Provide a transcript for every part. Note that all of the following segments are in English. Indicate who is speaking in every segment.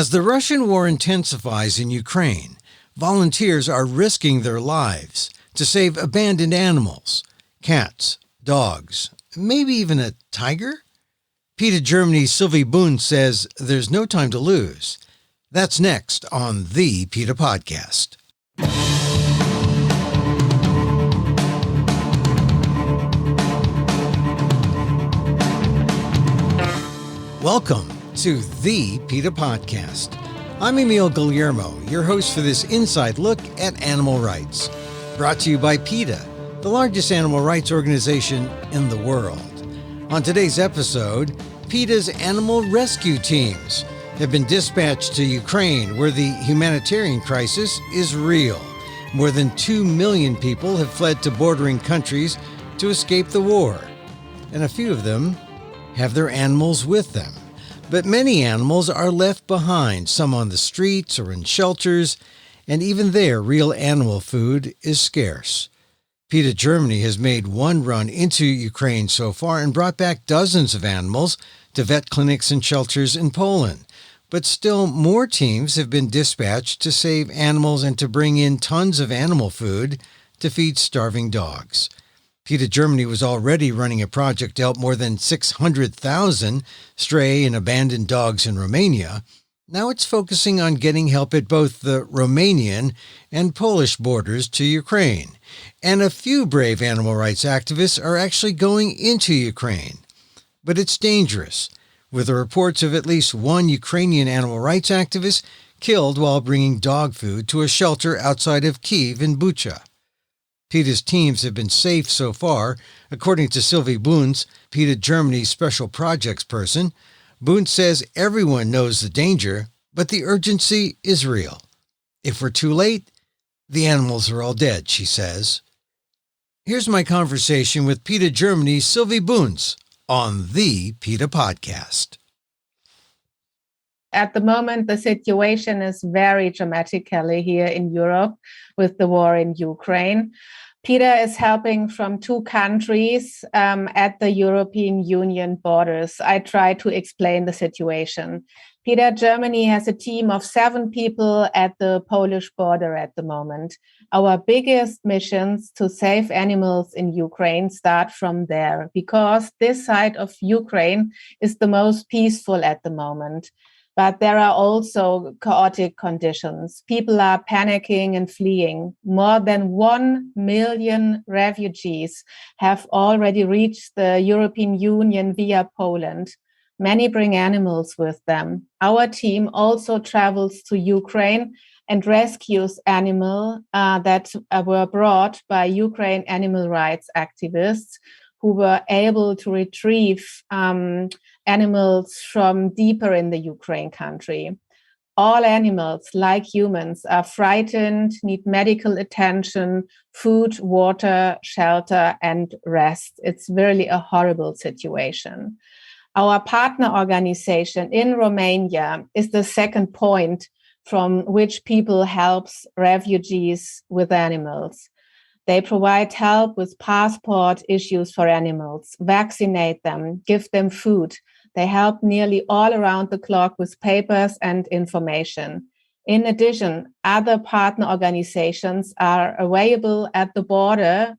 Speaker 1: As the Russian war intensifies in Ukraine, volunteers are risking their lives to save abandoned animals, cats, dogs, maybe even a tiger? PETA Germany's Sylvie Bunz says there's no time to lose. That's next on the PETA Podcast. Welcome to the PETA Podcast. I'm Emil Guillermo, your host for this inside look at animal rights. Brought to you by PETA, the largest animal rights organization in the world. On today's episode, PETA's animal rescue teams have been dispatched to Ukraine, where the humanitarian crisis is real. More than 2 million people have fled to bordering countries to escape the war, and a few of them have their animals with them. But many animals are left behind, some on the streets or in shelters, and even there, real animal food is scarce. PETA Germany has made one run into Ukraine so far and brought back dozens of animals to vet clinics and shelters in Poland. But still, more teams have been dispatched to save animals and to bring in tons of animal food to feed starving dogs. PETA Germany was already running a project to help more than 600,000 stray and abandoned dogs in Romania. Now it's focusing on getting help at both the Romanian and Polish borders to Ukraine. And a few brave animal rights activists are actually going into Ukraine. But it's dangerous, with the reports of at least one Ukrainian animal rights activist killed while bringing dog food to a shelter outside of Kyiv in Bucha. PETA's teams have been safe so far, according to Sylvie Bunz, PETA Germany's special projects person. Bunz says everyone knows the danger, but the urgency is real. If we're too late, the animals are all dead, she says. Here's my conversation with PETA Germany's Sylvie Bunz on the PETA Podcast.
Speaker 2: At the moment, the situation is very dramatically here in Europe with the war in Ukraine. PETA is helping from 2 countries at the European Union borders. I try to explain the situation. PETA Germany has a team of 7 people at the Polish border at the moment. Our biggest missions to save animals in Ukraine start from there, because this side of Ukraine is the most peaceful at the moment. But there are also chaotic conditions. People are panicking and fleeing. More than 1 million refugees have already reached the European Union via Poland. Many bring animals with them. Our team also travels to Ukraine and rescues animals that were brought by Ukraine animal rights activists who were able to retrieve animals from deeper in the Ukraine country. All animals, like humans, are frightened, need medical attention, food, water, shelter, and rest. It's really a horrible situation. Our partner organization in Romania is the second point from which people helps refugees with animals. They provide help with passport issues for animals, vaccinate them, give them food. They help nearly all around the clock with papers and information. In addition, other partner organizations are available at the border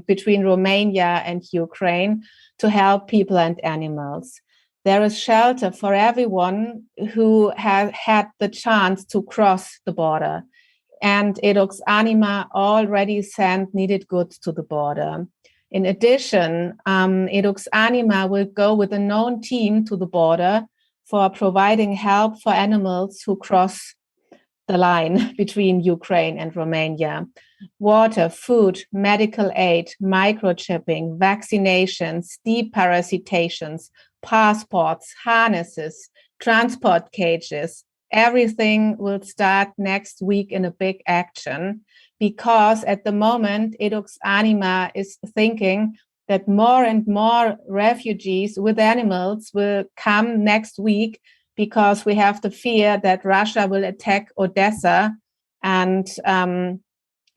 Speaker 2: between Romania and Ukraine to help people and animals. There is shelter for everyone who has had the chance to cross the border. And Edux Anima already sent needed goods to the border. In addition, Edux Anima will go with a known team to the border for providing help for animals who cross the line between Ukraine and Romania. Water, food, medical aid, microchipping, vaccinations, deparasitations, passports, harnesses, transport cages. Everything will start next week in a big action, because at the moment, Edux Anima is thinking that more and more refugees with animals will come next week, because we have the fear that Russia will attack Odessa and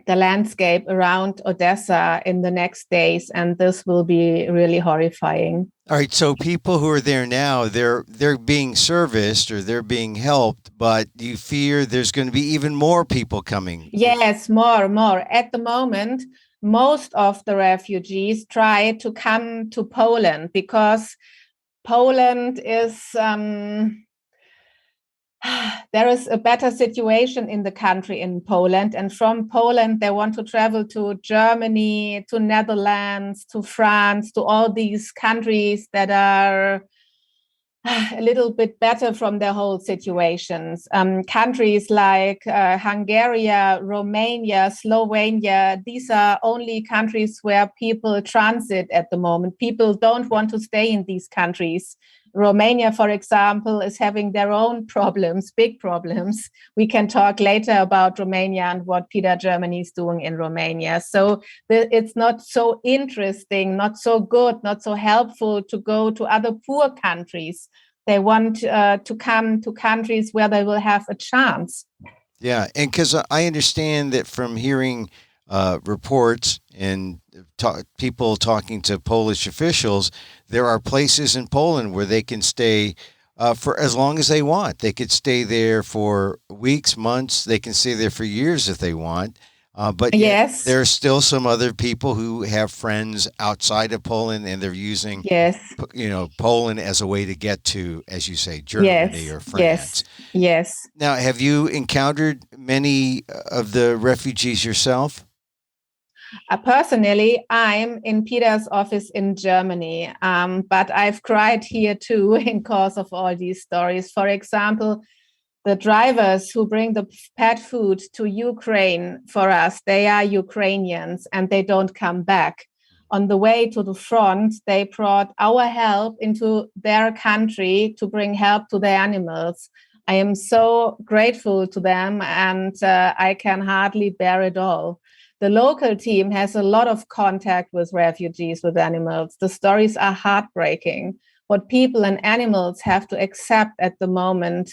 Speaker 2: the landscape around Odessa in the next days, and this will be really horrifying.
Speaker 1: All right, so people who are there now, they're being serviced or they're being helped, but you fear there's going to be even more people coming?
Speaker 2: Yes, more. At the moment, most of the refugees try to come to Poland because Poland is there is a better situation in the country in Poland. And from Poland, they want to travel to Germany, to Netherlands, to France, to all these countries that are a little bit better from their whole situations. Countries like Hungary, Romania, Slovenia, these are only countries where people transit at the moment. People don't want to stay in these countries. Romania, for example, is having their own problems, big problems. We can talk later about Romania and what PETA Germany is doing in Romania. So it's not so interesting, not so good, not so helpful to go to other poor countries. They want to come to countries where they will have a chance.
Speaker 1: Yeah, and because I understand that from hearing reports and people talking to Polish officials, there are places in Poland where they can stay for as long as they want. They could stay there for weeks, months. They can stay there for years if they want. But yet
Speaker 2: Yes,
Speaker 1: there are still some other people who have friends outside of Poland, and they're using,
Speaker 2: yes,
Speaker 1: Poland as a way to get to, as you say, Germany or France.
Speaker 2: yes.
Speaker 1: Now, have you encountered many of the refugees yourself?
Speaker 2: Personally, I'm in Peter's office in Germany, but I've cried here too in course of all these stories. For example, the drivers who bring the pet food to Ukraine for us, they are Ukrainians and they don't come back. On the way to the front, they brought our help into their country to bring help to their animals. I am so grateful to them, and I can hardly bear it all. The local team has a lot of contact with refugees, with animals. The stories are heartbreaking. What people and animals have to accept at the moment,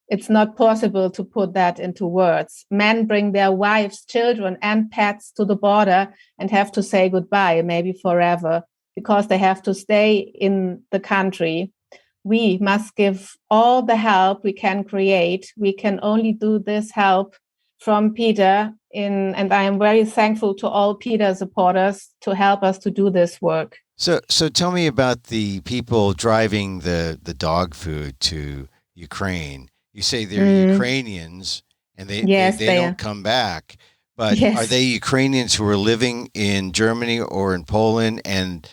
Speaker 2: it's not possible to put that into words. Men bring their wives, children, and pets to the border and have to say goodbye, maybe forever, because they have to stay in the country. We must give all the help we can create. We can only do this help from PETA, and I am very thankful to all PETA supporters to help us to do this work.
Speaker 1: So tell me about the people driving the dog food to Ukraine. You say they're Ukrainians and
Speaker 2: Yes,
Speaker 1: they
Speaker 2: they
Speaker 1: don't
Speaker 2: are.
Speaker 1: come back, but are
Speaker 2: Yes,
Speaker 1: they Ukrainians who are living in Germany or in Poland and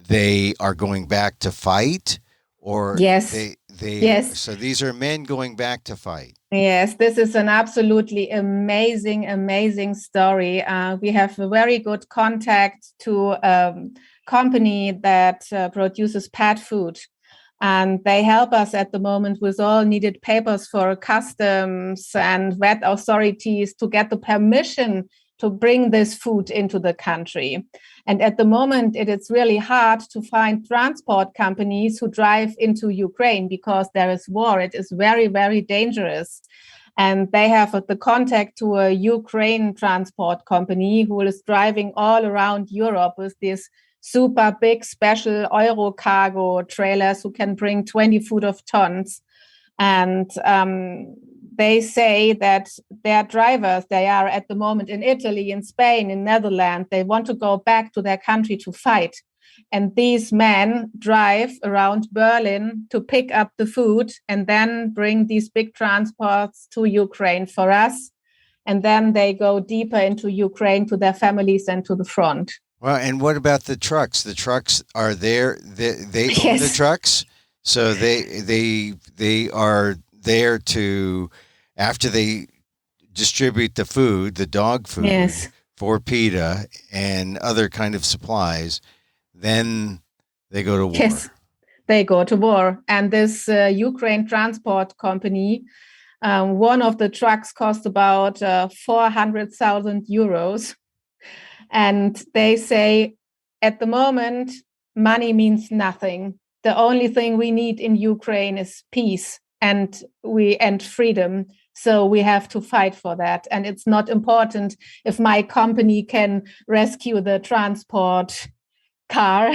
Speaker 1: they are going back to fight, or
Speaker 2: yes,
Speaker 1: they
Speaker 2: yes.
Speaker 1: so these are men going back to fight?
Speaker 2: Yes, this is an absolutely amazing story. We have a very good contact to a company that produces pet food. And they help us at the moment with all needed papers for customs and vet authorities to get the permission to bring this food into the country. And at the moment, it is really hard to find transport companies who drive into Ukraine because there is war. It is very dangerous. And they have the contact to a Ukraine transport company who is driving all around Europe with these super big special Euro cargo trailers who can bring 20 foot of tons. And they say that their drivers, they are at the moment in Italy, in Spain, in Netherlands, they want to go back to their country to fight. And these men drive around Berlin to pick up the food and then bring these big transports to Ukraine for us. And then they go deeper into Ukraine to their families and to the front.
Speaker 1: Well, and what about the trucks? The trucks are there. They own the
Speaker 2: Yes.
Speaker 1: trucks, so they are there to, after they distribute the food, the dog food
Speaker 2: Yes.
Speaker 1: for PETA and other kind of supplies, then they go to war.
Speaker 2: Yes, they go to war. And this Ukraine transport company, one of the trucks cost about 400,000 euros. And they say, at the moment, money means nothing. The only thing we need in Ukraine is peace. and freedom. So we have to fight for that. And it's not important if my company can rescue the transport car.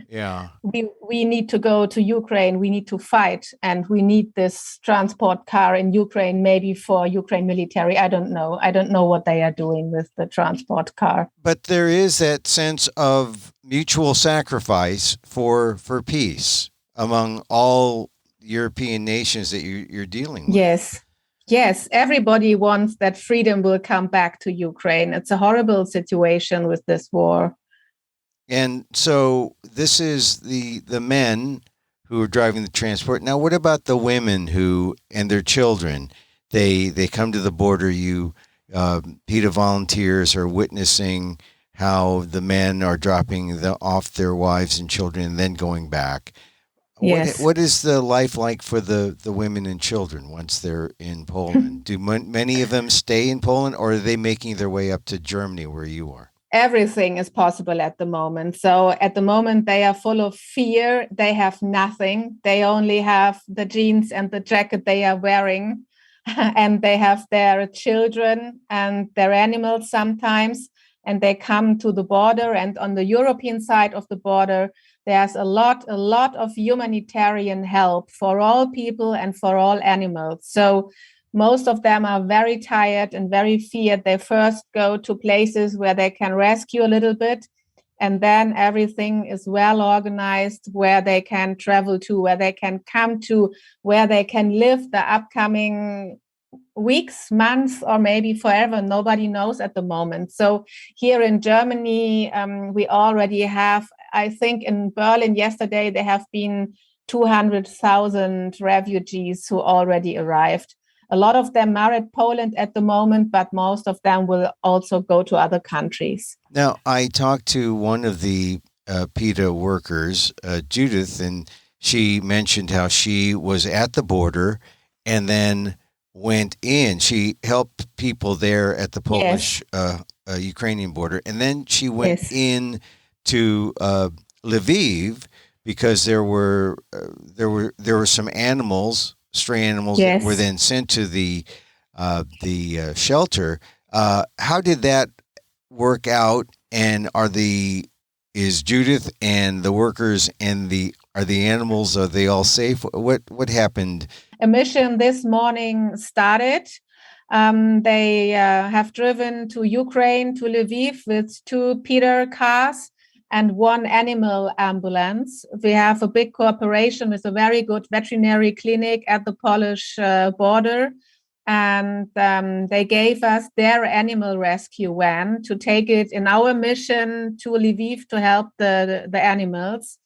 Speaker 1: Yeah.
Speaker 2: We need to go to Ukraine. We need to fight, and we need this transport car in Ukraine, maybe for Ukraine military. I don't know. I don't know what they are doing with the transport car.
Speaker 1: But there is that sense of mutual sacrifice for peace among all European nations that you're dealing with.
Speaker 2: Yes. Yes, everybody wants that freedom will come back to Ukraine. It's a horrible situation with this war.
Speaker 1: And so this is the men who are driving the transport. Now, what about the women who and their children? They come to the border. PETA volunteers are witnessing how the men are dropping off their wives and children and then going back.
Speaker 2: Yes.
Speaker 1: What is the life like for the women and children once they're in Poland? Do many of them stay in Poland, or are they making their way up to Germany where you are?
Speaker 2: Everything is possible at the moment. So at the moment, they are full of fear. They have nothing. They only have the jeans and the jacket they are wearing. And they have their children and their animals sometimes. And they come to the border. And on the European side of the border, there's a lot of humanitarian help for all people and for all animals. So most of them are very tired and very feared. They first go to places where they can rescue a little bit, and then everything is well organized where they can travel to, where they can come to, where they can live the upcoming weeks, months, or maybe forever. Nobody knows at the moment. So here in Germany, we already have, I think in Berlin yesterday, there have been 200,000 refugees who already arrived. A lot of them are at Poland at the moment, but most of them will also go to other countries.
Speaker 1: Now, I talked to one of the PETA workers, Judith, and she mentioned how she was at the border and then went in. She helped people there at the Polish Ukrainian border, and then she went in to Lviv because there were some animals, stray animals, that were then sent to the shelter. How did that work out? And is Judith and the workers and are the animals, are they all safe? What happened?
Speaker 2: A mission this morning started. They have driven to Ukraine, to Lviv, with 2 PETA cars and 1 animal ambulance. We have a big cooperation with a very good veterinary clinic at the Polish border. And they gave us their animal rescue van to take it in our mission to Lviv to help the animals.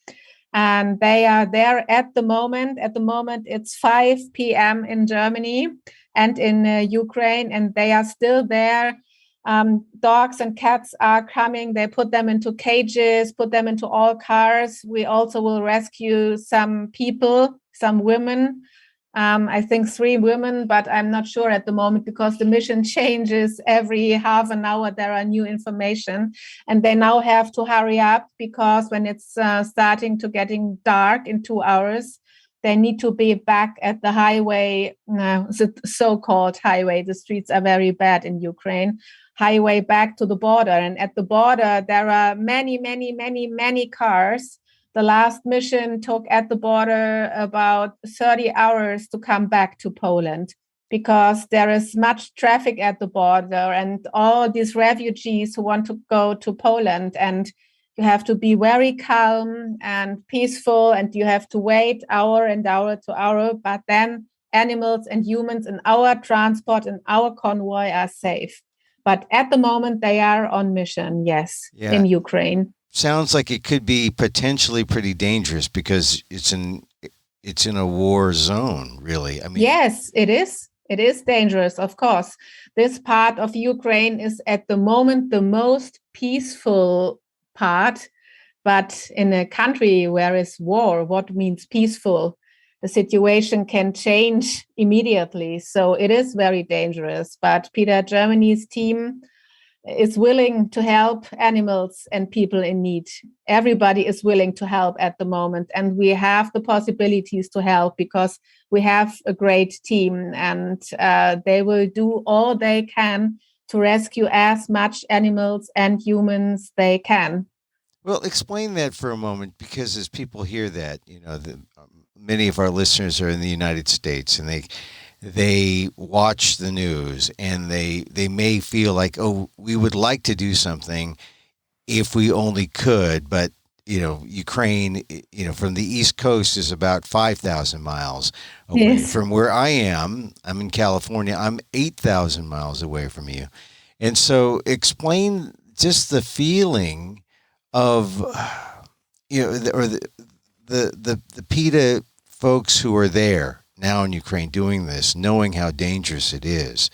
Speaker 2: And they are there at the moment. At the moment, it's 5 p.m. in Germany and in Ukraine, and they are still there. Dogs and cats are coming. They put them into cages, put them into all cars. We also will rescue some people, some women. I think 3 women, but I'm not sure at the moment because the mission changes every half an hour. There are new information, and they now have to hurry up because when it's starting to getting dark in 2 hours, they need to be back at the highway, the so-called highway. The streets are very bad in Ukraine. Highway back to the border, and at the border there are many cars. The last mission took at the border about 30 hours to come back to Poland because there is much traffic at the border and all these refugees who want to go to Poland. And you have to be very calm and peaceful, and you have to wait hour and hour to hour. But then animals and humans in our transport and our convoy are safe. But at the moment, they are on mission, in Ukraine.
Speaker 1: Sounds like it could be potentially pretty dangerous because it's in a war zone, really. I mean,
Speaker 2: yes, it is. It is dangerous, of course. This part of Ukraine is at the moment the most peaceful part. But in a country where is war, what means peaceful? The situation can change immediately. So it is very dangerous. But PETA Germany's team is willing to help animals and people in need. Everybody is willing to help at the moment, and we have the possibilities to help because we have a great team, and they will do all they can to rescue as much animals and humans they can.
Speaker 1: Well, explain that for a moment, because as people hear that, many of our listeners are in the United States, and they watch the news, and they may feel like, oh, we would like to do something if we only could, but Ukraine, from the East Coast is about 5,000 miles away from where I am. I'm in California. I'm 8,000 miles away from you. And so explain just the feeling of, the PETA folks who are there now in Ukraine doing this, knowing how dangerous it is.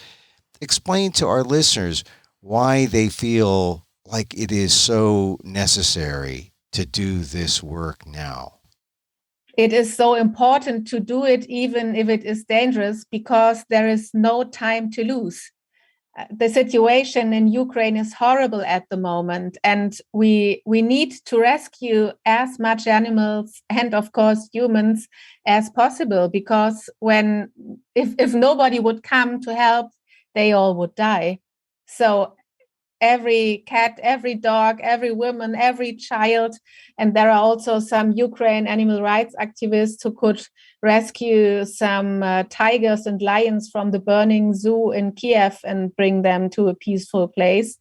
Speaker 1: Explain to our listeners why they feel like it is so necessary to do this work now.
Speaker 2: It is so important to do it, even if it is dangerous, because there is no time to lose. The situation in Ukraine is horrible at the moment, and we need to rescue as much animals and, of course, humans as possible, because if nobody would come to help, they all would die. So every cat, every dog, every woman, every child. And there are also some Ukraine animal rights activists who could rescue some tigers and lions from the burning zoo in Kiev and bring them to a peaceful place.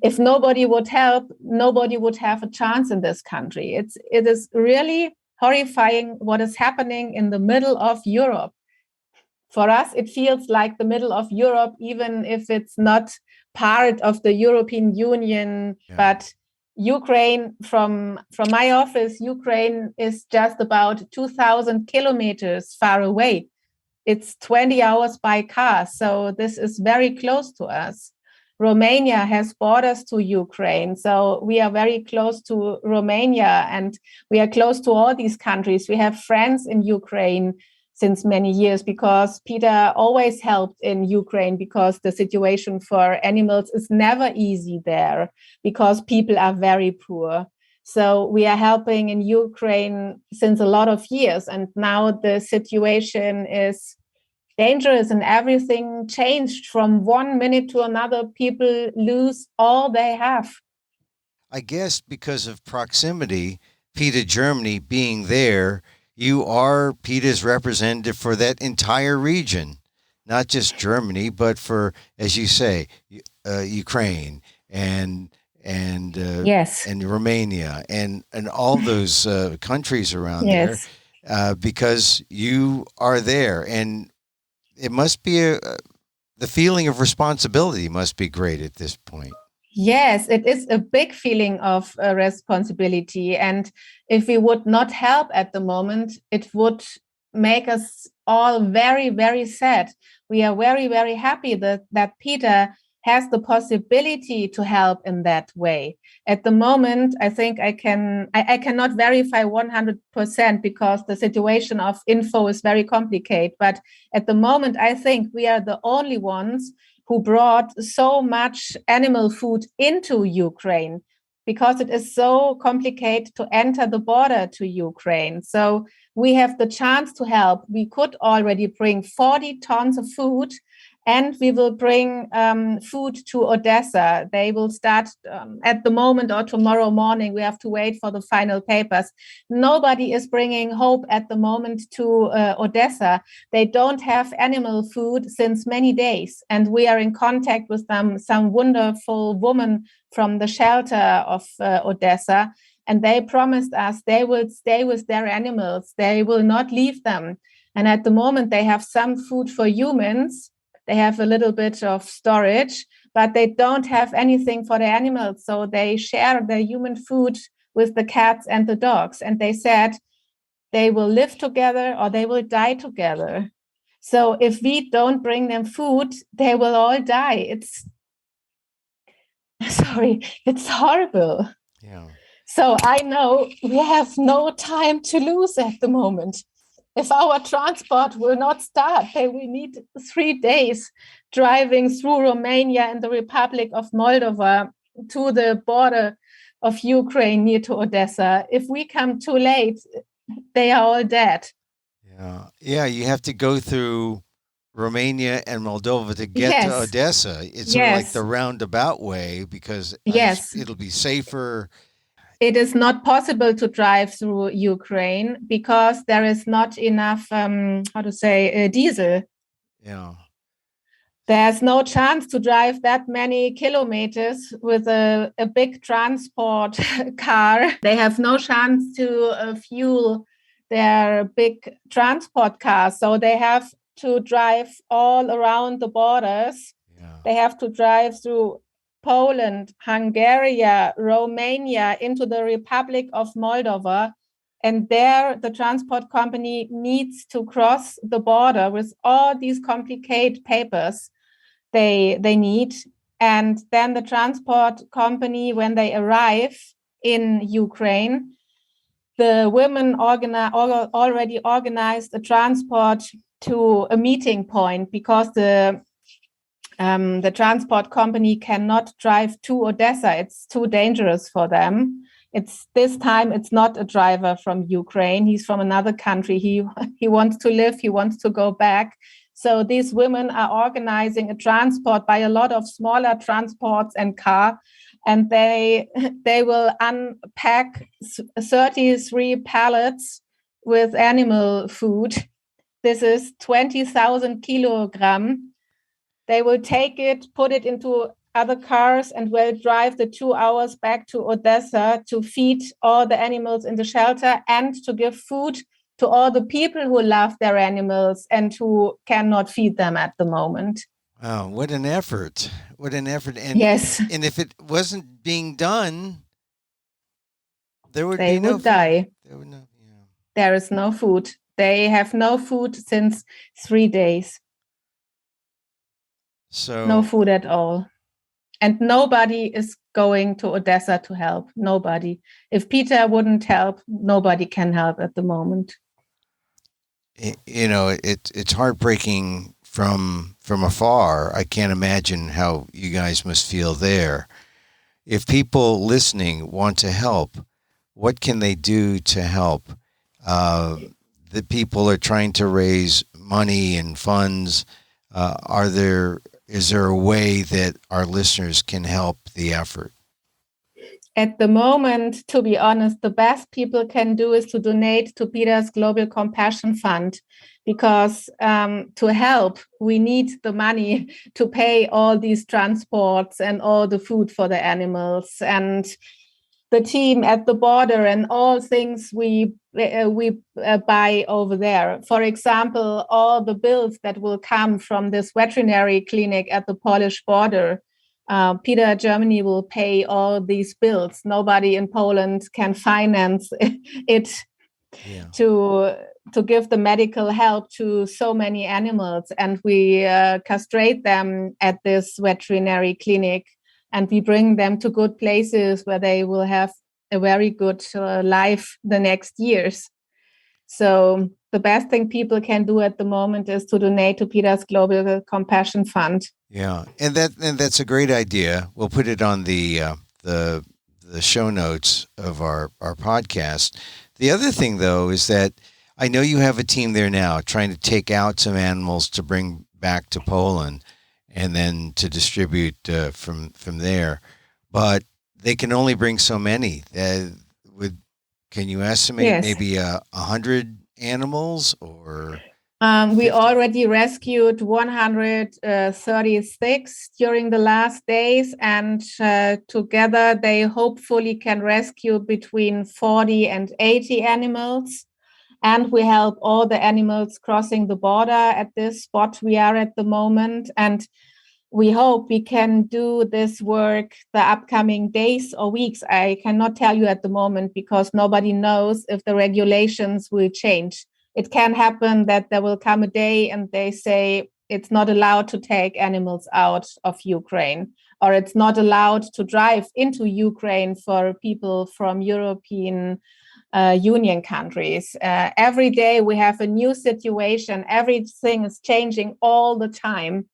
Speaker 2: If nobody would help, nobody would have a chance in this country. It is really horrifying what is happening in the middle of Europe. For us, it feels like the middle of Europe, even if it's not part of the European Union. Yeah. But Ukraine, from my office, Ukraine is just about 2,000 kilometers far away. It's 20 hours by car. So this is very close to us. Romania has borders to Ukraine. So we are very close to Romania, and we are close to all these countries. We have friends in Ukraine since many years, because PETA always helped in Ukraine, because the situation for animals is never easy there, because people are very poor. So we are helping in Ukraine since a lot of years, and now the situation is dangerous and everything changed from 1 minute to another. People lose all they have.
Speaker 1: I guess because of proximity, PETA Germany being there, you are PETA's representative for that entire region, not just Germany, but for, as you say, Ukraine and
Speaker 2: yes,
Speaker 1: and Romania and all those countries around
Speaker 2: yes.
Speaker 1: there, because you are there, and it must be the feeling of responsibility must be great at this point.
Speaker 2: Yes, it is a big feeling of responsibility. And if we would not help at the moment, it would make us all very, very sad. We are very, very happy that PETA has the possibility to help in that way. At the moment, I think I cannot verify 100% because the situation of info is very complicated. But at the moment, I think we are the only ones who brought so much animal food into Ukraine, because it is so complicated to enter the border to Ukraine. So we have the chance to help. We could already bring 40 tons of food, and we will bring food to Odessa. They will start at the moment or tomorrow morning. We have to wait for the final papers. Nobody is bringing hope at the moment to Odessa. They don't have animal food since many days. And we are in contact with some wonderful woman from the shelter of Odessa. And they promised us they will stay with their animals. They will not leave them. And at the moment, they have some food for humans. They have a little bit of storage, but they don't have anything for the animals. So they share the human food with the cats and the dogs. And they said they will live together or they will die together. So if we don't bring them food, they will all die. It's horrible.
Speaker 1: Yeah.
Speaker 2: So I know we have no time to lose at the moment. if our transport will not start, they will need 3 days driving through Romania and the Republic of Moldova to the border of Ukraine near to Odessa. If we come too late, they are all dead.
Speaker 1: Yeah, you have to go through Romania and Moldova to get to
Speaker 2: Yes.
Speaker 1: Odessa. It's sort of like
Speaker 2: Yes.
Speaker 1: the roundabout way because
Speaker 2: Yes.
Speaker 1: it'll be safer.
Speaker 2: It is not possible to drive through Ukraine because there is not enough, diesel.
Speaker 1: Yeah.
Speaker 2: There's no chance to drive that many kilometers with a big transport car. They have no chance to fuel their big transport cars. So they have to drive all around the borders.
Speaker 1: Yeah.
Speaker 2: They have to drive through Poland, Hungary, Romania, into the Republic of Moldova. And there, the transport company needs to cross the border with all these complicated papers they need. And then the transport company, when they arrive in Ukraine, the women already organized a transport to a meeting point because the transport company cannot drive to Odessa. It's too dangerous for them. It's not a driver from Ukraine. He's from another country. He wants to live. He wants to go back. So these women are organizing a transport by a lot of smaller transports and car, and they will unpack 33 pallets with animal food. This is 20,000 kilograms. They will take it, put it into other cars, and will drive the 2 hours back to Odessa to feed all the animals in the shelter and to give food to all the people who love their animals and who cannot feed them at the moment.
Speaker 1: Wow, what an effort. What an effort. And
Speaker 2: yes.
Speaker 1: And if it wasn't being done, there would
Speaker 2: they
Speaker 1: be no
Speaker 2: would die. There is no food. They have no food since 3 days.
Speaker 1: So
Speaker 2: no food at all. And nobody is going to Odessa to help. Nobody. If PETA wouldn't help, nobody can help at the moment.
Speaker 1: It's heartbreaking from afar. I can't imagine how you guys must feel there. If people listening want to help, what can they do to help? The people are trying to raise money and funds. Is there a way that our listeners can help the effort?
Speaker 2: At the moment, to be honest, the best people can do is to donate to PETA's Global Compassion Fund, because to help, we need the money to pay all these transports and all the food for the animals and the team at the border and all things we buy over there. For example, all the bills that will come from this veterinary clinic at the Polish border. PETA Germany will pay all these bills. Nobody in Poland can finance it to give the medical help to so many animals. And we castrate them at this veterinary clinic, and we bring them to good places where they will have a very good life the next years. So the best thing people can do at the moment is to donate to PETA's Global Compassion Fund.
Speaker 1: Yeah, and that's a great idea. We'll put it on the show notes of our podcast. The other thing, though, is that I know you have a team there now trying to take out some animals to bring back to Poland and then to distribute from there. But they can only bring so many. Can you estimate maybe 100 animals or?
Speaker 2: We already rescued 136 during the last days, and together they hopefully can rescue between 40 and 80 animals. And we help all the animals crossing the border at this spot we are at the moment. And we hope we can do this work the upcoming days or weeks. I cannot tell you at the moment because nobody knows if the regulations will change. It can happen that there will come a day and they say it's not allowed to take animals out of Ukraine, or it's not allowed to drive into Ukraine for people from European union countries. Every day we have a new situation. Everything is changing all the time.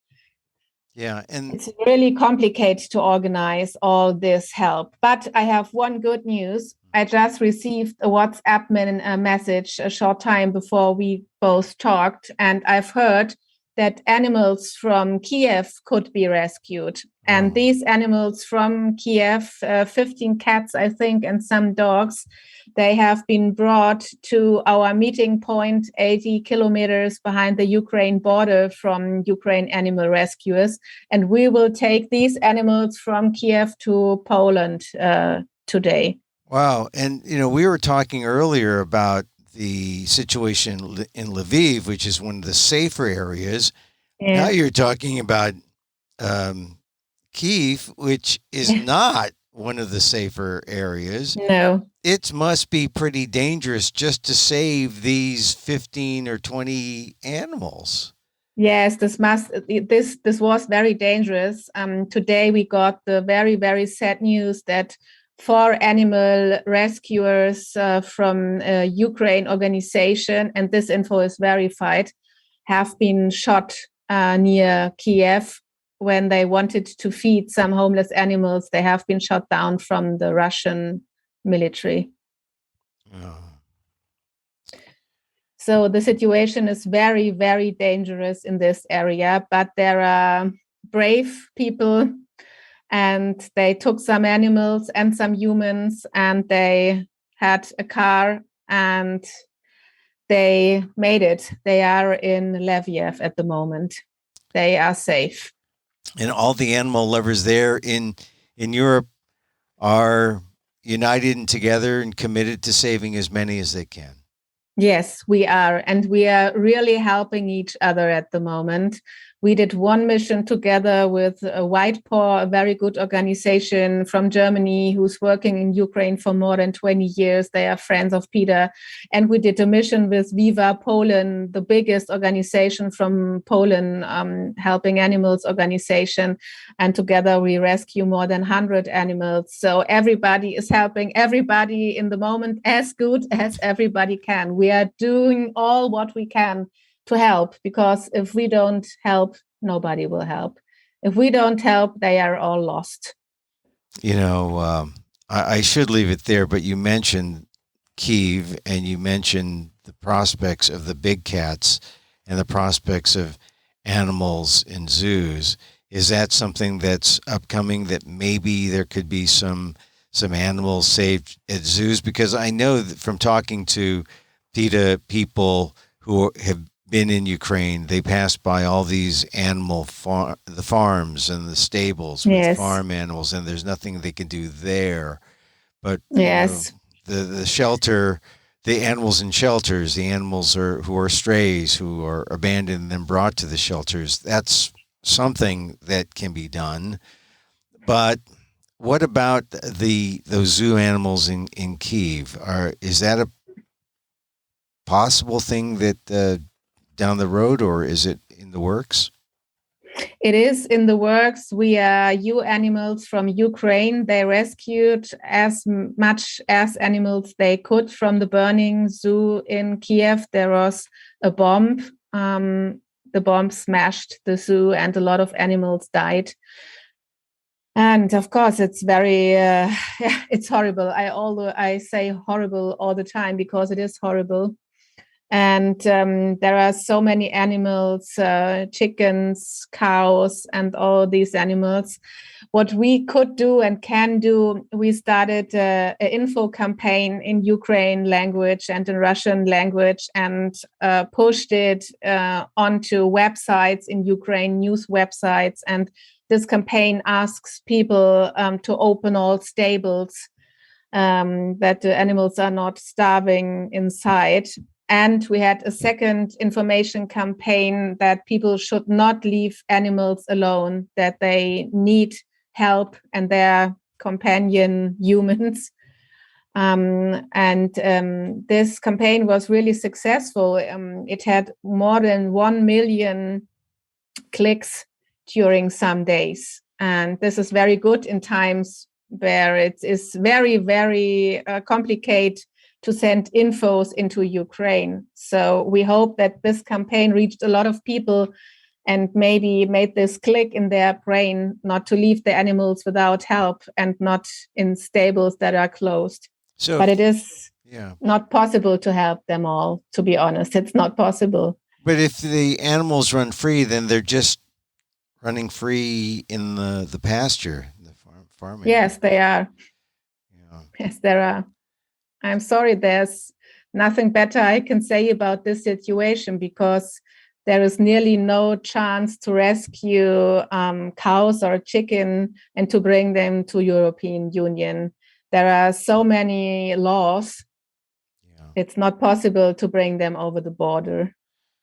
Speaker 1: Yeah, and
Speaker 2: it's really complicated to organize all this help. But I have one good news. I just received a WhatsApp message a short time before we both talked, and I've heard that animals from Kiev could be rescued. And these animals from Kiev, 15 cats, I think, and some dogs, they have been brought to our meeting point 80 kilometers behind the Ukraine border from Ukraine animal rescuers. And we will take these animals from Kiev to Poland today.
Speaker 1: Wow. And, we were talking earlier about the situation in Lviv, which is one of the safer areas. Yeah. Now you're talking about Kyiv, which is not one of the safer areas.
Speaker 2: No.
Speaker 1: It must be pretty dangerous just to save these 15 or 20 animals.
Speaker 2: Yes, this was very dangerous. Today we got the very, very sad news that 4 animal rescuers from a Ukraine organization, and this info is verified, have been shot near Kiev when they wanted to feed some homeless animals. They have been shot down from the Russian military. Oh. So the situation is very, very dangerous in this area, but there are brave people, and they took some animals and some humans, and they had a car, and they made it. They are in Lviv at the moment. They are safe.
Speaker 1: And all the animal lovers there in Europe are united and together and committed to saving as many as they can.
Speaker 2: Yes, we are. And we are really helping each other at the moment. We did one mission together with White Paw, a very good organization from Germany who's working in Ukraine for more than 20 years. They are friends of PETA. And we did a mission with Viva Poland, the biggest organization from Poland, helping animals organization. And together we rescue more than 100 animals. So everybody is helping everybody in the moment as good as everybody can. We are doing all what we can to help, because if we don't help, nobody will help. If we don't help, they are all lost.
Speaker 1: I should leave it there, but you mentioned Kyiv, and you mentioned the prospects of the big cats and the prospects of animals in zoos. Is that something that's upcoming, that maybe there could be some animals saved at zoos? Because I know that from talking to PETA people who have been in Ukraine, they pass by all these the farms and the stables with farm animals, and there's nothing they can do there. But the shelter, the animals in shelters, the animals who are strays, who are abandoned and then brought to the shelters, that's something that can be done. But what about those zoo animals in Kyiv? Is that a possible thing that down the road, or is it in the works?
Speaker 2: It is in the works. We are animals from Ukraine. They rescued as much as animals they could from the burning zoo in Kiev. There was a bomb. The bomb smashed the zoo, and a lot of animals died. And of course, it's very, it's horrible. I say horrible all the time, because it is horrible. And there are so many animals, chickens, cows, and all these animals. What we could do and can do, we started an info campaign in Ukraine language and in Russian language, and pushed it onto websites in Ukraine, news websites. And this campaign asks people to open all stables, that the animals are not starving inside. And we had a second information campaign that people should not leave animals alone, that they need help and their companion humans. This campaign was really successful. It had more than 1 million clicks during some days. And this is very good in times where it is very, very complicated to send infos into Ukraine. So we hope that this campaign reached a lot of people and maybe made this click in their brain not to leave the animals without help and not in stables that are closed. But it is not possible to help them all, to be honest. It's not possible.
Speaker 1: But if the animals run free, then they're just running free in the pasture, the farming.
Speaker 2: Yes, they are. Yeah. Yes, there are. I'm sorry, there's nothing better I can say about this situation, because there is nearly no chance to rescue cows or chicken and to bring them to European Union. There are so many laws. Yeah. It's not possible to bring them over the border.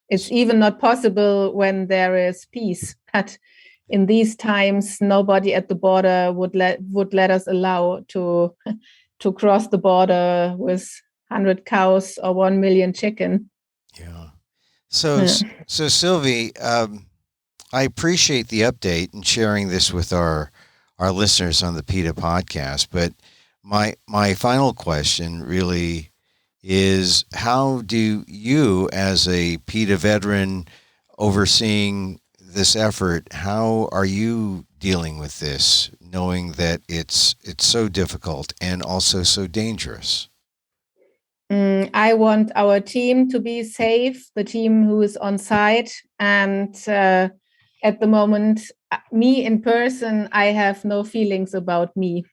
Speaker 2: It's even not possible when there is peace. But in these times, nobody at the border would let us allow to cross the border with 100 cows or 1 million chicken.
Speaker 1: Yeah. So Sylvie, I appreciate the update and sharing this with our listeners on the PETA podcast. But my final question really is, how do you, as a PETA veteran overseeing this effort, how are you dealing with this, knowing that it's so difficult and also so dangerous?
Speaker 2: I want our team to be safe, the team who is on site. And at the moment, me in person, I have no feelings about me.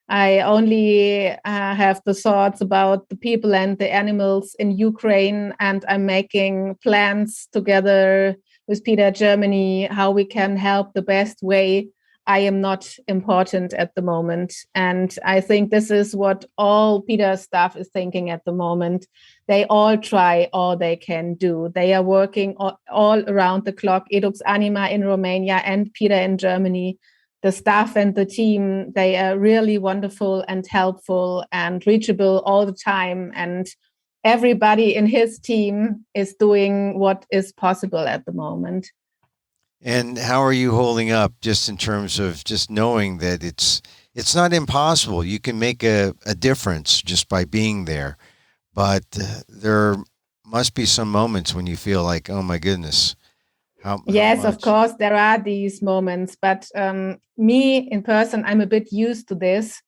Speaker 2: I only have the thoughts about the people and the animals in Ukraine, and I'm making plans together with PETA Germany how we can help the best way. I am not important at the moment. And I think this is what all PETA staff is thinking at the moment. They all try all they can do. They are working all around the clock, Edux Anima in Romania and PETA in Germany. The staff and the team, they are really wonderful and helpful and reachable all the time. And everybody in his team is doing what is possible at the moment.
Speaker 1: And how are you holding up, just in terms of just knowing that it's not impossible? You can make a difference just by being there. But there must be some moments when you feel like, oh my goodness.
Speaker 2: Yes, of course, there are these moments. But me in person, I'm a bit used to this,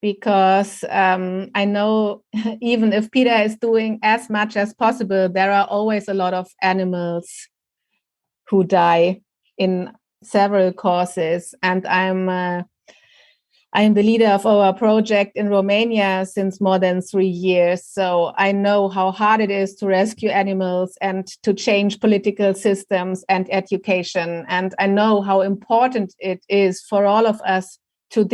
Speaker 2: because I know even if PETA is doing as much as possible, there are always a lot of animals who die in several causes. And I'm the leader of our project in Romania since more than 3 years. So I know how hard it is to rescue animals and to change political systems and education. And I know how important it is for all of us to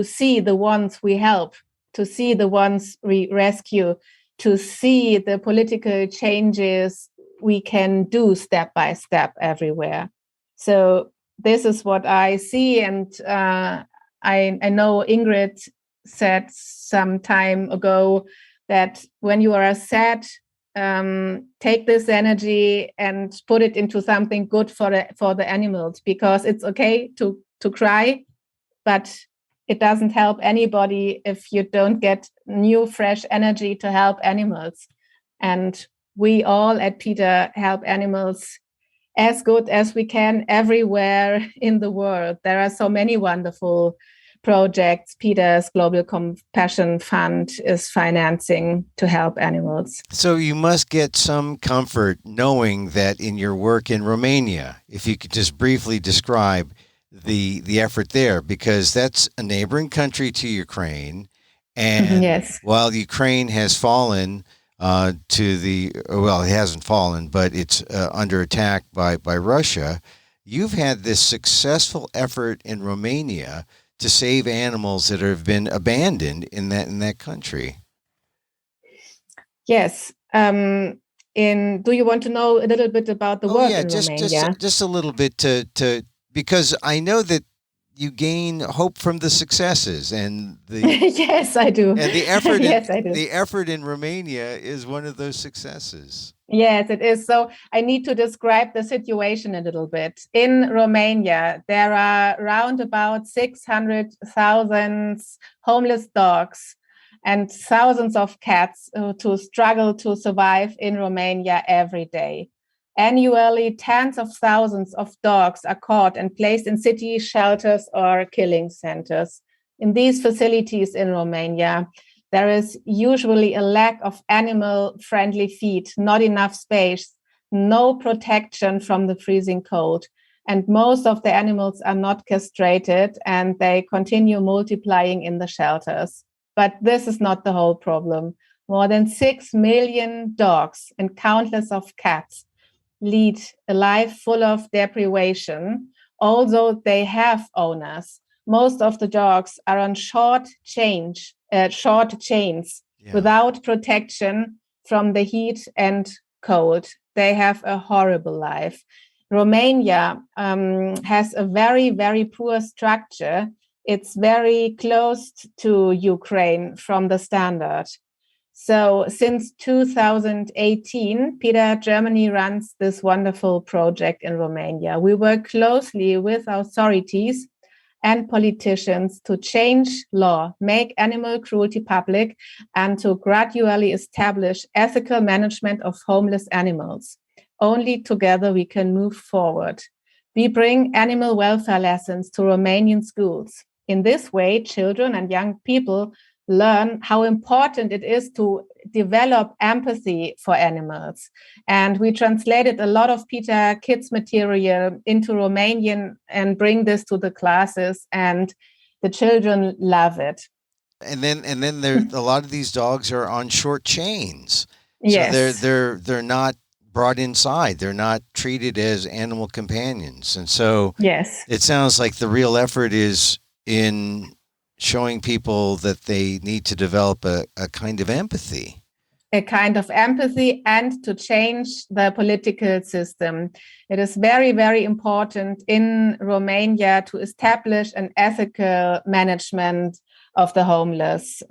Speaker 2: see the ones we help, to see the ones we rescue, to see the political changes we can do step by step everywhere. So this is what I see. And I know Ingrid said some time ago that when you are sad, take this energy and put it into something good for the animals, because it's okay to cry, but it doesn't help anybody if you don't get new, fresh energy to help animals. And we all at PETA help animals as good as we can everywhere in the world. There are so many wonderful projects PETA's Global Compassion Fund is financing to help animals.
Speaker 1: So you must get some comfort knowing that in your work in Romania, if you could just briefly describe the effort there, because that's a neighboring country to Ukraine. And
Speaker 2: yes.
Speaker 1: While Ukraine has fallen it hasn't fallen, but it's under attack by Russia, you've had this successful effort in Romania to save animals that have been abandoned in that country.
Speaker 2: Yes. Do you want to know a little bit about the work in Romania?
Speaker 1: Just a little bit to because I know that you gain hope from the successes and the
Speaker 2: yes, I do.
Speaker 1: And the effort
Speaker 2: yes, I do.
Speaker 1: The effort in Romania is one of those successes.
Speaker 2: Yes, it is. So I need to describe the situation a little bit. In Romania, there are around about 600,000 homeless dogs and thousands of cats to struggle to survive in Romania every day. Annually, tens of thousands of dogs are caught and placed in city shelters or killing centers. In these facilities in Romania, there is usually a lack of animal-friendly feed, not enough space, no protection from the freezing cold. And most of the animals are not castrated and they continue multiplying in the shelters. But this is not the whole problem. More than 6 million dogs and countless of cats lead a life full of deprivation, although they have owners. Most of the dogs are on short chains without protection from the heat and cold. They have a horrible life. Romania has a very, very poor structure. It's very close to Ukraine from the standard. So since 2018, PETA Germany runs this wonderful project in Romania. We work closely with authorities and politicians to change law, make animal cruelty public, and to gradually establish ethical management of homeless animals. Only together we can move forward. We bring animal welfare lessons to Romanian schools. In this way, children and young people learn how important it is to develop empathy for animals. And we translated a lot of PETA Kids material into Romanian and bring this to the classes, and the children love it.
Speaker 1: And then there a lot of these dogs are on short chains.
Speaker 2: Yes.
Speaker 1: So they're not brought inside. They're not treated as animal companions. And so
Speaker 2: yes,
Speaker 1: it sounds like the real effort is in showing people that they need to develop a kind of empathy.
Speaker 2: A kind of empathy and to change the political system. It is very, very important in Romania to establish an ethical management of the homeless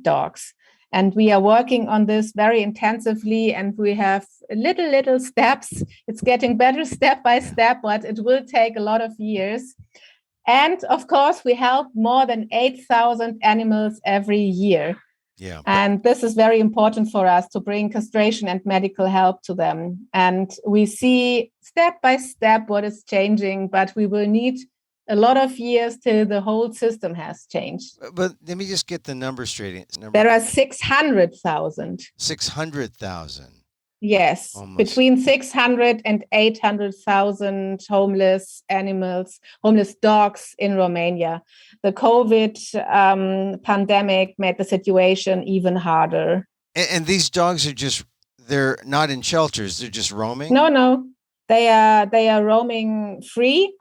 Speaker 2: dogs. And we are working on this very intensively, and we have little steps. It's getting better step by step, but it will take a lot of years. And of course, we help more than 8,000 animals every year.
Speaker 1: Yeah.
Speaker 2: And this is very important for us to bring castration and medical help to them. And we see step by step what is changing, but we will need a lot of years till the whole system has changed.
Speaker 1: But let me just get the number straight.
Speaker 2: There are 600,000.
Speaker 1: 600,000.
Speaker 2: Yes,
Speaker 1: Almost.
Speaker 2: Between 600 and 800,000 homeless animals, homeless dogs in Romania. The COVID pandemic made the situation even harder.
Speaker 1: And these dogs are they're not in shelters. They're just roaming?
Speaker 2: No. They are roaming free.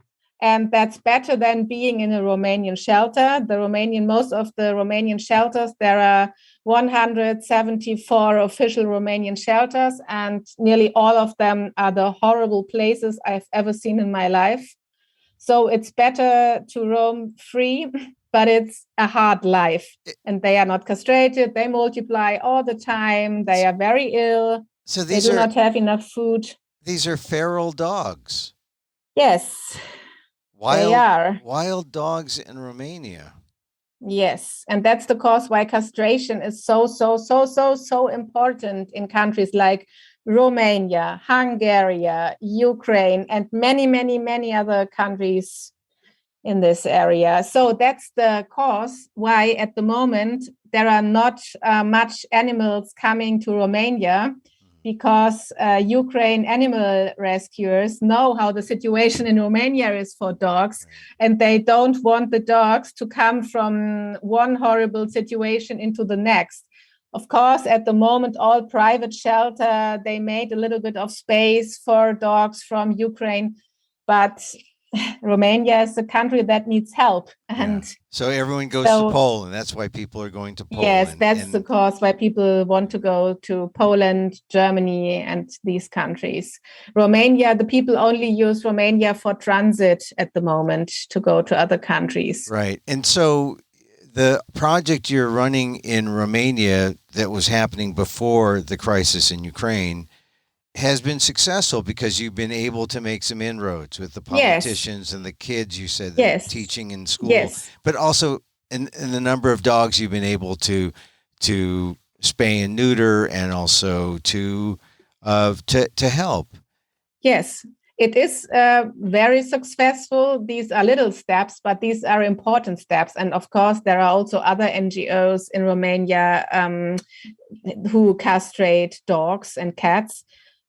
Speaker 2: And that's better than being in a Romanian shelter. Most of the Romanian shelters, there are 174 official Romanian shelters, and nearly all of them are the horrible places I've ever seen in my life. So it's better to roam free, but it's a hard life. And they are not castrated. They multiply all the time. They are very ill.
Speaker 1: So
Speaker 2: they do not have enough food.
Speaker 1: These are feral dogs.
Speaker 2: Yes. They are.
Speaker 1: Wild dogs in Romania.
Speaker 2: Yes. And that's the cause why castration is so important in countries like Romania, Hungary, Ukraine, and many other countries in this area. So that's the cause why at the moment there are not much animals coming to Romania, because Ukraine animal rescuers know how the situation in Romania is for dogs, and they don't want the dogs to come from one horrible situation into the next. Of course, at the moment, all private shelter, they made a little bit of space for dogs from Ukraine, but Romania is a country that needs help. And
Speaker 1: so everyone goes to Poland. That's why people are going to Poland.
Speaker 2: Yes, that's the cause why people want to go to Poland, Germany, and these countries. Romania, the people only use Romania for transit at the moment to go to other countries.
Speaker 1: Right. And so the project you're running in Romania that was happening before the crisis in Ukraine has been successful because you've been able to make some inroads with the politicians and the kids, you said, that teaching in school, but also in the number of dogs you've been able to to spay and neuter and also to help.
Speaker 2: Yes, it is very successful. These are little steps, but these are important steps. And of course, there are also other NGOs in Romania who castrate dogs and cats,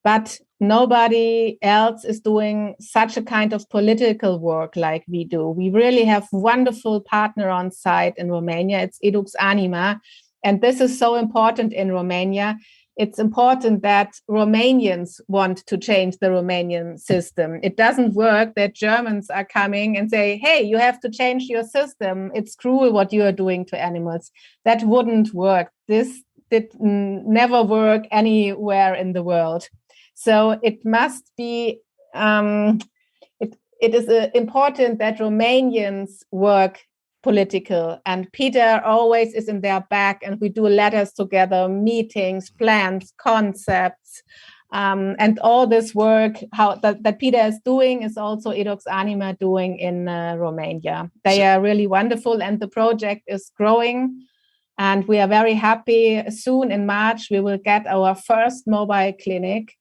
Speaker 2: but nobody else is doing such a kind of political work like we do. We really have wonderful partner on site in Romania. It's Edux Anima. And this is so important in Romania. It's important that Romanians want to change the Romanian system. It doesn't work that Germans are coming and say, hey, you have to change your system. It's cruel what you are doing to animals. That wouldn't work. This did never work anywhere in the world. So it must be, it is important that Romanians work political, and PETA always is in their back, and we do letters together, meetings, plans, concepts, and all this work that PETA is doing is also Edux Anima doing in Romania. They are really wonderful, and the project is growing, and we are very happy. Soon in March, we will get our first mobile clinic,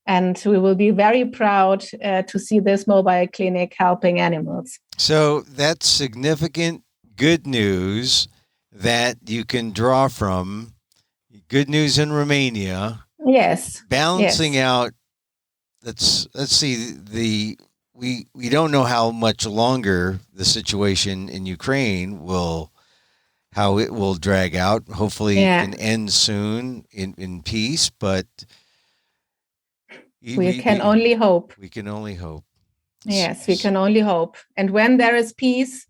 Speaker 2: and we will be very proud to see this mobile clinic helping animals.
Speaker 1: So that's significant good news that you can draw from. Good news in Romania.
Speaker 2: Yes.
Speaker 1: Balancing out. Let's see. We don't know how much longer the situation in Ukraine how it will drag out. Hopefully it can end soon in peace, but
Speaker 2: we can only hope.
Speaker 1: We can only hope.
Speaker 2: Yes, we can only hope. And when there is peace,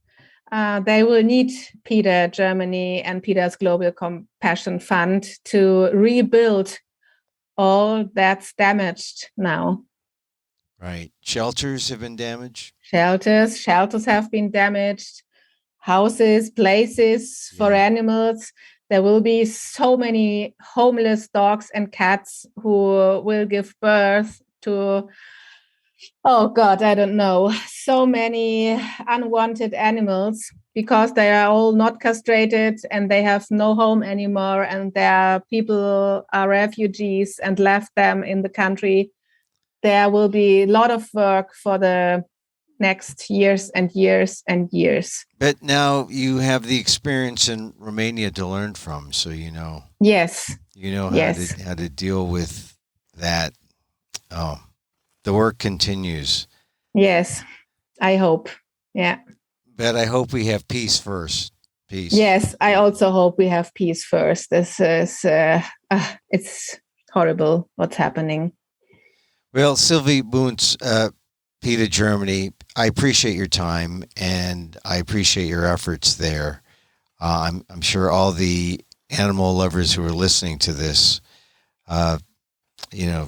Speaker 2: they will need PETA Germany and PETA's Global Compassion Fund to rebuild all that's damaged now.
Speaker 1: Right. Shelters have been damaged.
Speaker 2: Shelters have been damaged. Houses, places for animals. There will be so many homeless dogs and cats who will give birth to, oh God, I don't know, so many unwanted animals because they are all not castrated and they have no home anymore, and their people are refugees and left them in the country. There will be a lot of work for the next years and years and years.
Speaker 1: But now you have the experience in Romania to learn from, so you know.
Speaker 2: Yes.
Speaker 1: You know how to deal with that. Oh, the work continues.
Speaker 2: Yes, I hope. Yeah.
Speaker 1: But I hope we have peace first. Peace.
Speaker 2: Yes, I also hope we have peace first. This is it's horrible what's happening.
Speaker 1: Well, Sylvie Bunz, PETA Germany, I appreciate your time and I appreciate your efforts there. I'm sure all the animal lovers who are listening to this,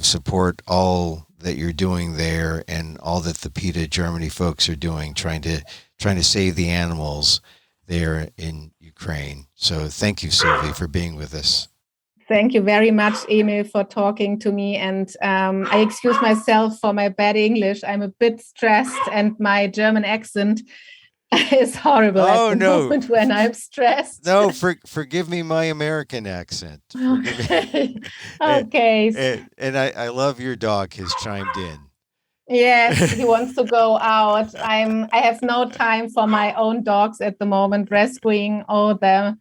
Speaker 1: support all that you're doing there and all that the PETA Germany folks are doing, trying to save the animals there in Ukraine. So thank you, Sylvie, for being with us.
Speaker 2: Thank you very much, Emil, for talking to me. And I excuse myself for my bad English. I'm a bit stressed and my German accent is horrible at the moment when I'm stressed.
Speaker 1: No, forgive me my American accent.
Speaker 2: Okay. Okay.
Speaker 1: And I love your dog has chimed in.
Speaker 2: Yes, he wants to go out. I have no time for my own dogs at the moment, rescuing all the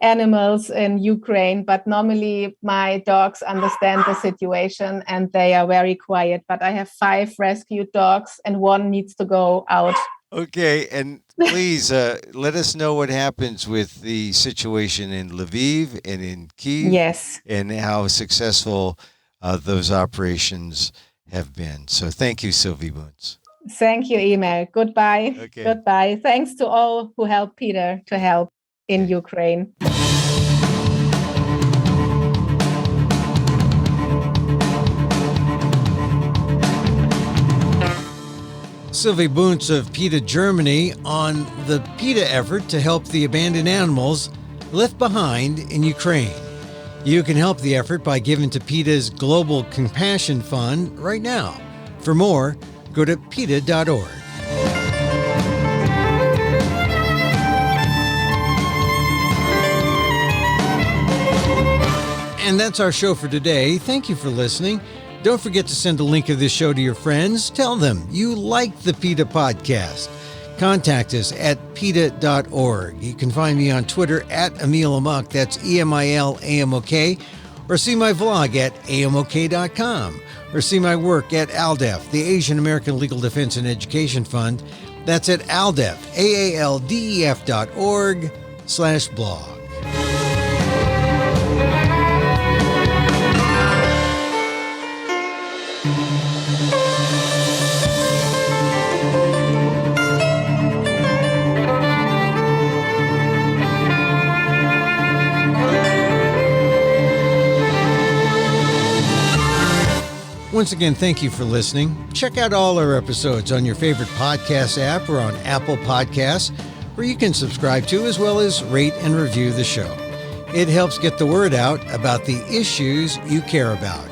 Speaker 2: animals in Ukraine, but normally my dogs understand the situation and they are very quiet. But I have 5 rescued dogs and 1 needs to go out.
Speaker 1: Okay, and please let us know what happens with the situation in Lviv and in Kyiv.
Speaker 2: Yes.
Speaker 1: And how successful those operations have been. So thank you, Sylvie Bunz.
Speaker 2: Thank you, Emil. Goodbye.
Speaker 1: Okay.
Speaker 2: Goodbye. Thanks to all who helped PETA to help in Ukraine.
Speaker 1: Sylvie Bunz of PETA Germany on the PETA effort to help the abandoned animals left behind in Ukraine. You can help the effort by giving to PETA's Global Compassion Fund right now. For more, go to PETA.org. And that's our show for today. Thank you for listening. Don't forget to send a link of this show to your friends. Tell them you like the PETA podcast. Contact us at PETA.org. You can find me on Twitter at Emil Amok, that's EMILAMOK, or see my vlog at AMOK.com, or see my work at ALDEF, the Asian American Legal Defense and Education Fund. That's at ALDEF, AALDEF.org/blog. Once again, thank you for listening. Check out all our episodes on your favorite podcast app or on Apple Podcasts, where you can subscribe to as well as rate and review the show. It helps get the word out about the issues you care about.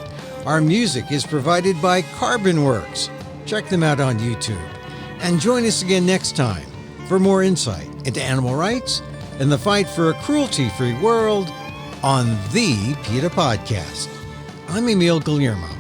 Speaker 1: Our music is provided by CarbonWorks. Check them out on YouTube. And join us again next time for more insight into animal rights and the fight for a cruelty-free world on the PETA Podcast. I'm Emil Guillermo.